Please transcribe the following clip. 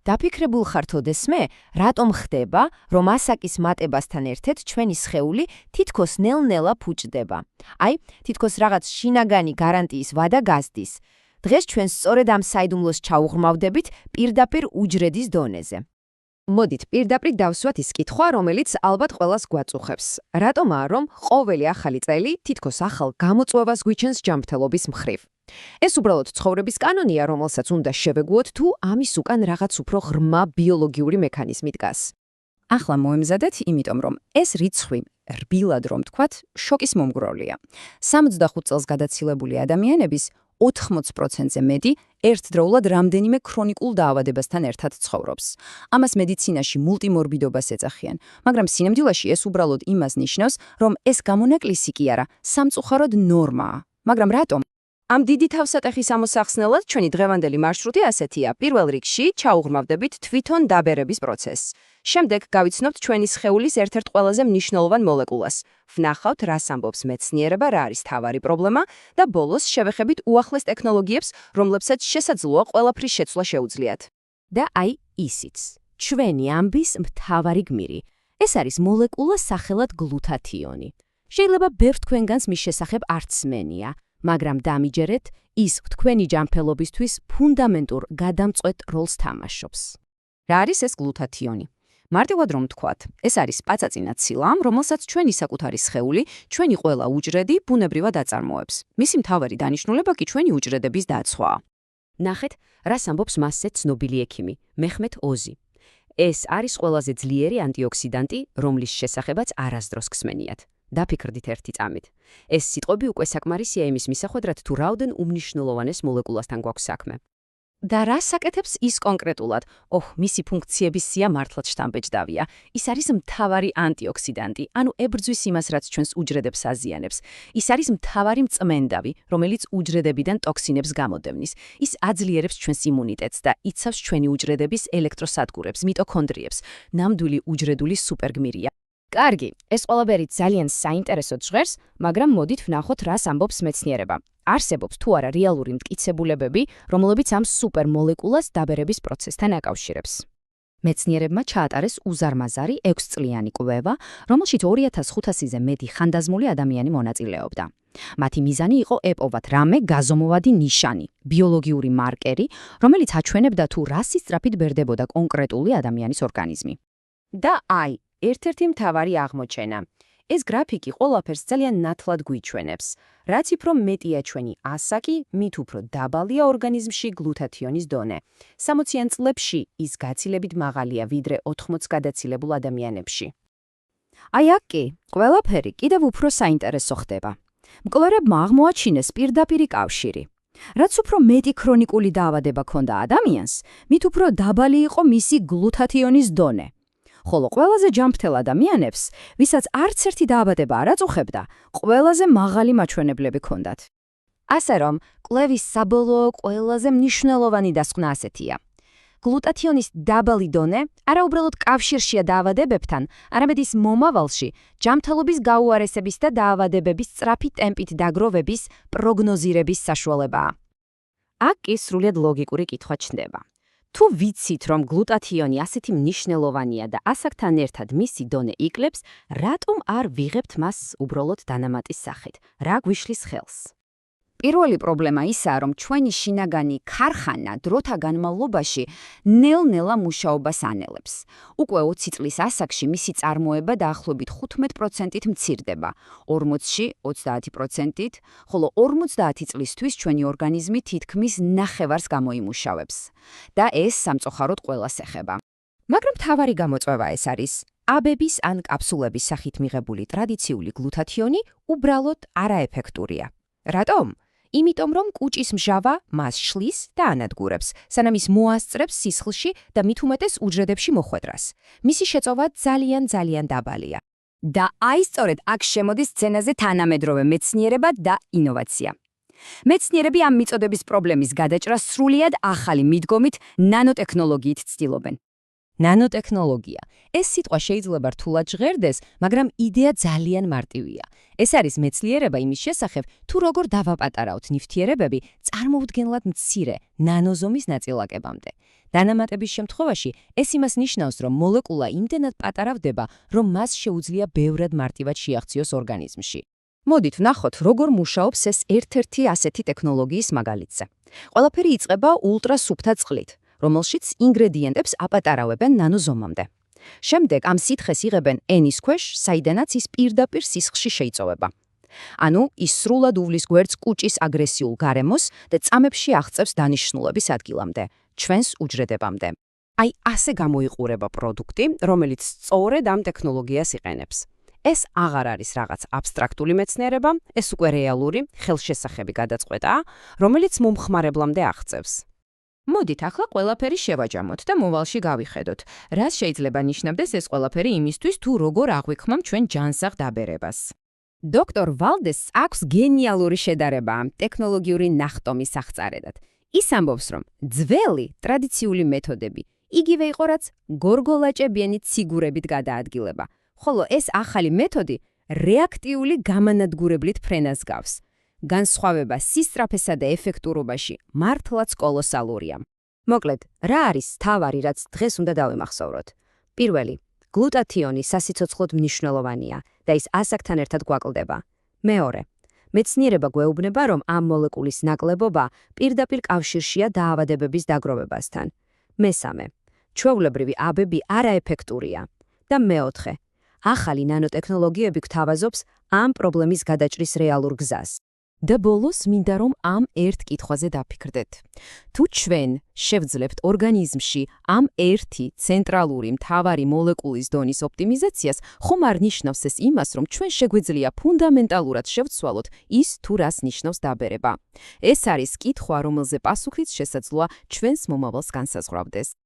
დაფიქრებულ ხართ ოდესმე, რატომ ხდება, რომ ასაკის მატებასთან ერთად ჩვენი სხეული თითქოს ნელ-ნელა ფუჭდება? აი, თითქოს რაღაც შინაგანი გარანტიის ვადა გასდის. დღეს ჩვენ სწორედ ამ საიდუმლოს ჩაუღრმავდებით პირდაპირ უჯრედის დონეზე. მოდით, პირდაპირ დავსვათ ის კითხვა, რომელიც ალბათ ყველას გვაწუხებს. რატომაა, რომ ყოველი ახალი წელი თითქოს ახალ გამოწვევას გვიჩენს ჯანმრთელობის მხრივ? ეს უბრალოდ ცხოვრების კანონია, რომელსაც უნდა შევეგუოთ, თუ ამის უკან რაღაც უფრო ღრმა ბიოლოგიური მექანიზმი დგას. ახლა მოემზადეთ, იმიტომ რომ ეს რიცხვი, რბილად რომ თქვათ, შოკის მომგვროლია. 65 წელს გადაცილებული ადამიანების 80%-ზე მეტი ერთდროულად რამდენიმე ქრონიკულ დაავადებასთან ერთად ცხოვრობს. ამას მედიცინაში მულტიმორბიდობას ეძახიან, მაგრამ სინამდვილეში ეს უბრალოდ იმას ნიშნავს, რომ ეს გამონაკლისი კი არა, სამწუხაროდ ნორმაა. მაგრამ რატომ? ამ დიდი თავსატეხის ამოსახსნელად ჩვენი დღევანდელი მარშრუტი ასეთია. პირველ რიგში ჩაუღრმავდებით თვითონ დაბერების პროცესს. შემდეგ გავიცნობთ ჩვენი სხეულის ერთ-ერთ ყველაზე მნიშვნელოვან მოლეკულას. ვნახავთ, რას ამბობს მეცნიერება, რა არის მთავარი პრობლემა და ბოლოს შევეხებით უახლეს ტექნოლოგიებს, რომლებსაც შესაძლოა ყველაფრის შეცვლა შეუძლიათ. და აი ისიც. ჩვენი ამბის მთავარი გმირი. ეს არის მოლეკულა სახელად გლუთათიონი. შეიძლება ბევრ თქვენგანს მის შესახებ არც სმენია. მაგრამ დამიჯერეთ, ის თქვენი ჯანმრთელობისთვის ფუნდამენტურ გადამწყვეტ როლს თამაშობს. რა არის ეს გლუთათიონი? მარტივად რომ ვთქვათ, ეს არის პაწაწინა ცილა, რომელსაც ჩვენი საკუთარი სხეული, ჩვენი ყველა უჯრედი ბუნებრივად აწარმოებს. მისი მთავარი დანიშნულება კი ჩვენი უჯრედების დაცვაა. ნახეთ, რას ამბობს მასზე ცნობილი ექიმი, მეჰმედ ოზი. ეს არის ყველაზე ძლიერი ანტიოქსიდანტი, რომლის შესახებაც არასდროს გსმენიათ. დაფიქრდით ერთი წამით. ეს სიტყვები უკვე საკმარისია იმის მისახვედრად, თუ რაოდენ უმნიშვნელოვანეს მოლეკულასთან გვაქვს საქმე. და რას აკეთებს ის კონკრეტულად? მისი ფუნქციების სია მართლაც შთამბეჭდავია. ის არის მთავარი ანტიოქსიდანტი, ანუ ებრძვის იმას, რაც ჩვენს უჯრედებს აზიანებს. ის არის მთავარი მწმენდავი, რომელიც უჯრედებიდან ტოქსინებს გამოდევნის. ის აძლიერებს ჩვენს იმუნიტეტს და იცავს ჩვენი უჯრედების ელექტროსადგურებს, მიტოქონდრიებს. ნამდვილი უჯრედული სუპერგმირია. კარგი, ეს ყველაფერი ძალიან საინტერესო ჟღერს, მაგრამ მოდით ვნახოთ, რას ამბობს მეცნიერება. არსებობს თუ არა რეალური მტკიცებულებები, რომლებიც ამ სუპერმოლეკულას დაბერების პროცესთან აკავშირებს. მეცნიერებმა ჩაატარეს უზარმაზარი 6 წლიანი კვლევა, რომელშიც 2500-ზე მეტი ხანდაზმული ადამიანი მონაწილეობდა. მათი მიზანი იყო ეპოვათ რამე გაზომოვადი ნიშანი, ბიოლოგიური მარკერი, რომელიც აჩვენებდა თუ რასის სწრაფით ბერდებოდა კონკრეტული ადამიანის ორგანიზმი. და აი, ერთ-ერთი მთავარი აღმოჩენა. ეს გრაფიკი ყველაფერს ძალიან ნათლად გვიჩვენებს. რაც უფრო მეტია ჩვენი ასაკი, მით უფრო დაბალია ორგანიზმში გლუთათიონის დონე. 60-იან წლებში ის გაცილებით მაღალია, ვიდრე 80 გადაცილებულ ადამიანებში. აი აქ კი, ყველაფერი კიდევ უფრო საინტერესო ხდება. მკვლევარებმა აღმოაჩინეს პირდაპირი კავშირი. რაც უფრო მეტი ქრონიკული დაავადება ჰქონდა ადამიანს, მით უფრო დაბალი იყო მისი გლუთათიონის დონე. ხოლო ყველაზე ჯანმრთელ ადამიანებს, ვისაც არც ერთი დაავადება არ აწუხებდა, ყველაზე მაღალი მაჩვენებლები ჰქონდათ. ასე რომ, კვლევის საბოლოო ყველაზე მნიშვნელოვანი დასკვნა ასეთია. გლუტათიონის დაბალი დონე არა უბრალოდ კავშირშია დაავადებებთან, არამედ ის მომავალში ჯანმრთელობის გაუარესების და დაავადებების სწრაფი ტემპით დაგროვების პროგნოზირების საშუალებაა. აქ კი სრულიად ლოგიკური კითხვა ჩნდება. თუ ვიცით, რომ გლუტათიონი ასეთი მნიშვნელოვანია და ასაკთან ერთად მისი დონე იკლებს, რატომ არ ვიღებთ მას უბრალოდ დანამატის სახით? რა გვიშლის ხელს? პირველი პრობლემა ისაა, რომ ჩვენი შინაგანი ქარხანა დროთა განმავლობაში ნელ-ნელა მუშაობას ანელებს. უკვე 20 წლის ასაკში მისი წარმოება დაახლოებით 15%-ით მცირდება, 40-ში 30%-ით, ხოლო 50 წლისთვის ჩვენი ორგანიზმი თითქმის ნახევარს გამოიმუშავებს. და ეს სამწუხაროდ ყველას ეხება. მაგრამ მთავარი გამოწვევა ეს არის. აბების ან კაფსულების სახით მიღებული ტრადიციული გლუთათიონი უბრალოდ არაეფექტურია. რატომ? იმიტომ რომ კუჭის მჟავა მას შლის და ანადგურებს, სანამ ის მოასწრებს სისხლში და მით უმეტეს უჯრედებში მოხვედრას. მისი შეწოვა ძალიან დაბალია. და აი სწორედ აქ შემოდის სცენაზე თანამედროვე მეცნიერება და ინოვაცია. მეცნიერები ამ მიწოდების პრობლემის გადაჭრას სრულიად ახალი მიდგომით, ნანოტექნოლოგიით ცდილობენ. ნანოტექნოლოგია. ეს სიტყვა შეიძლება რთულად ჟღერდეს, მაგრამ იდეა ძალიან მარტივია. ეს არის მეცნიერება იმის შესახებ, თუ როგორ დავაპატარავთ ნივთიერებები წარმოუდგენლად მცირე ნანოზომის ნაწილაკებამდე. დანამატების შემთხვევაში ეს იმას ნიშნავს, რომ მოლეკულა იმდენად პატარავდება, რომ მას შეუძლია ბევრად მარტივად შეაღწიოს ორგანიზმში. მოდით ვნახოთ, როგორ მუშაობს ეს ერთ-ერთი ასეთი ტექნოლოგიის მაგალითზე. ყველაფერი იწყება ულტრასუფთა წყლით, რომელშიც ინგრედიენტებს აპატარავებენ ნანოზომამდე. შემდეგ ამ სითხეს იღებენ ენის ქვეშ, საიდანაც ის პირდაპირ სისხლში შეიწოვება. ანუ ის სრულად უვლის გვერდს კუჭის აგრესიულ გარემოს და წამებში აღწევს დანიშნულების ადგილამდე, ჩვენს უჯრედებამდე. აი ასე გამოიყურება პროდუქტი, რომელიც სწორედ ამ ტექნოლოგიას იყენებს. ეს აღარ არის რაღაც აბსტრაქტული მეცნიერება, ეს უკვე რეალური, ხელშესახები გადაწყვეტაა, რომელიც მომხმარებლამდე აღწევს. მოდით ახლა ყველაფერი შევაჯამოთ და მოვალში გავიხედოთ. რას შეიძლება ნიშნავდეს ეს ყველაფერი იმისთვის, თუ როგორ აღვიქვამთ ჩვენ ჯანსაღ დაბერებას. დოქტორ ვალდესს აქვს გენიალური შედარება ამ ტექნოლოგიური ნახტომის აღწარედად. ის ამბობს, რომ ძველი ტრადიციული მეთოდები იგივე იყო, რაც გორგოლაჭებიანი ციგურებით გადაადგილება, ხოლო ეს ახალი მეთოდი რეაქტიული გამანადგურებლით ფრენას გავს. განსხვავება სისწრაფესა და ეფექტურობაში მართლაც კოლოსალურია. მოკლედ, რა არის თავარი, რაც დღეს უნდა დავიმახსოვროთ? პირველი, გლუტათიონი სასიცოცხლოდ მნიშვნელოვანია და ის ასაკთან ერთად გვაკლდება. მეორე, მეცნიერება გვეუბნება, რომ ამ მოლეკულის ნაკლებობა პირდაპირ კავშირშია დაავადებების დაგროვებასთან. მესამე, ჩვეულებრივი აბები არაეფექტურია. და მეოთხე, ახალი ნანოტექნოლოგიები გვთავაზობს ამ პრობლემის გადაჭრის რეალურ გზას. და ბოლოს მინდა რომ ამ ერთ კითხვაზე დაფიქრდეთ. თუ ჩვენ შევძლებთ ორგანიზმში ამ ერთი ცენტრალური მთავარი მოლეკულის დონის ოპტიმიზაციას, ხომ არ ნიშნავს ეს იმას, რომ ჩვენ შეგვიძლია ფუნდამენტალურად შევცვალოთ ის, თუ რას ნიშნავს დაბერება. ეს არის კითხვა, რომელზე პასუხიც შესაძლოა ჩვენს მომავალს განსაზღვრავდეს.